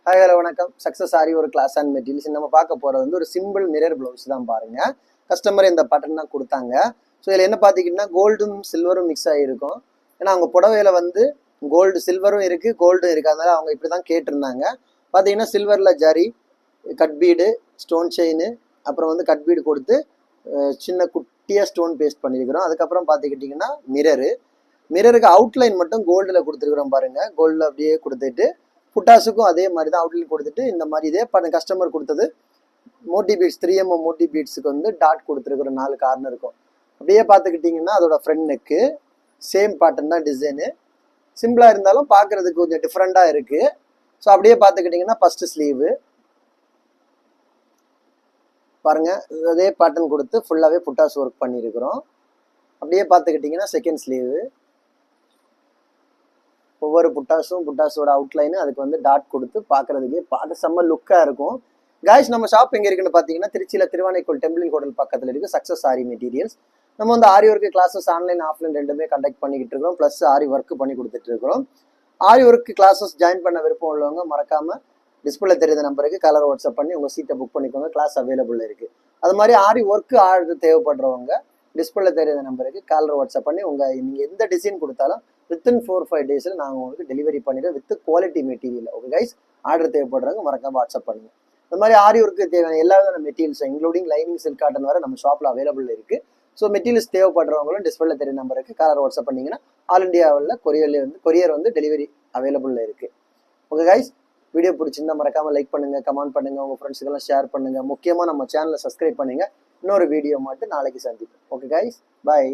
Hi hello வணக்கம். Success ஆரி ஒரு class and materials நம்ம பார்க்க போகிறது வந்து ஒரு சிம்பிள் மிரர் ப்ளவுஸ் தான் பாருங்க. கஸ்டமர் இந்த பட்டன் தான் கொடுத்தாங்க. ஸோ இதில் என்ன பார்த்திங்கன்னா கோல்டும் சில்வரும் மிக்ஸ் ஆகிருக்கும். ஏன்னா அவங்க புடவையில் வந்து கோல்டு சில்வரும் இருக்குது கோல்டும் இருக்குது, அதனால் அவங்க இப்படி தான் கேட்டிருந்தாங்க. பார்த்தீங்கன்னா சில்வரில் zari cut bead stone chain அப்புறம் வந்து கட் பீடு கொடுத்து சின்ன குட்டியாக ஸ்டோன் பேஸ்ட் பண்ணியிருக்கிறோம். அதுக்கப்புறம் பார்த்துக்கிட்டிங்கன்னா மிரருக்கு அவுட்லைன் மட்டும் கோல்டில் கொடுத்துருக்குறோம் பாருங்கள். கோல்டில் அப்படியே கொடுத்துட்டு புட்டாஸுக்கும் அதே மாதிரி தான் அவுட்லைன் கொடுத்துட்டு இந்த மாதிரி இதே கஸ்டமர் கொடுத்தது மோட்டி பீட்ஸ் 3mm மோட்டி பீட்ஸுக்கு வந்து டாட் கொடுத்துருக்குற 4 கார்னருக்கும். அப்படியே பார்த்துக்கிட்டிங்கன்னா அதோட ஃப்ரண்ட் நெக்கு சேம் பேட்டர்ன் தான், டிசைனு சிம்பிளாக இருந்தாலும் பார்க்குறதுக்கு கொஞ்சம் டிஃப்ரெண்ட்டாக இருக்குது. ஸோ அப்படியே பார்த்துக்கிட்டிங்கன்னா ஃபஸ்ட்டு ஸ்லீவு பாருங்கள், அதே பேட்டர்ன் கொடுத்து ஃபுல்லாகவே புட்டாஸ் ஒர்க் பண்ணியிருக்கிறோம். அப்படியே பார்த்துக்கிட்டிங்கன்னா செகண்ட் ஸ்லீவு ஒவ்வொரு புட்டாஸோட அவுட்லைனு அதுக்கு வந்து டாட் கொடுத்து பார்க்குறதுக்கே பார்த்து செம்ம லுக்காக இருக்கும். காய்ஸ் நம்ம ஷாப் எங்கே இருக்குன்னு பார்த்தீங்கன்னா திருச்சியில் திருவானைக்கோள் டெம்பிள் ஹோட்டல் பக்கத்தில் இருக்குது சக்ஸஸ் ஆரி மெட்டீரியல்ஸ். நம்ம வந்து ஆரி ஒர்க்கு கிளாஸஸ் ஆன்லைன் ஆஃப்லைன் ரெண்டுமே கண்டக்ட் பண்ணிக்கிட்டு இருக்கிறோம். ப்ளஸ் ஆரி ஒர்க்கு பண்ணி கொடுத்துட்டு இருக்கிறோம். ஆரி ஒர்க்கு கிளாஸஸ் ஜாயின் பண்ண விருப்பம் உள்ளவங்க மறக்காமல் டிஸ்பிளே தெரியுத நம்பருக்கு கலர் வாட்ஸ்அப் பண்ணி உங்கள் சீட்டை புக் பண்ணிக்கோங்க. கிளாஸ் அவைலபிள் இருக்குது. அது மாதிரி ஆரி ஒர்க்கு ஆர்டர் தேவைப்படுறவங்க டிஸ்பிளே தெரியுத நம்பருக்கு கலர் வாட்ஸ்அப் பண்ணி நீங்கள் எந்த டிசைன் கொடுத்தாலும் வித்தின் 4-5 டேஸில் நாங்கள் உங்களுக்கு டெலிவரி பண்ணிடுறோம் with quality material. Okay guys, order தேவைப்படுறவங்க மறக்காம வாட்ஸ்அப் பண்ணுங்கள். இந்த மாதிரி ஆரி ஒர்க்கு தேவையான எல்லா விதமான materials including lining silk cotton வர நம்ம ஷாப்பில் அவைலபிள் இருக்குது. ஸோ மெட்டீரியல்ஸ் தேவைப்படுறவங்களும் டிஸ்பிளே தெரிய நம்பருக்கு கலர் வாட்ஸ்அப் பண்ணிங்கன்னா ஆல் இண்டியாவில் கொரியர் வந்து டெலிவரி அவைலபிள் இருக்குது. ஓகே கைஸ், வீடியோ பிடிச்சிருந்தா மறக்காமல் லைக் பண்ணுங்கள், கமெண்ட் பண்ணுங்கள், உங்கள் ஃப்ரெண்ட்ஸுக்கெல்லாம் ஷேர் பண்ணுங்கள். முக்கியமாக நம்ம சேனலை சப்ஸ்கிரைப் பண்ணுங்கள். இன்னொரு வீடியோ மட்டும் நாளைக்கு சந்திப்போம். ஓகே கைஸ், பாய்.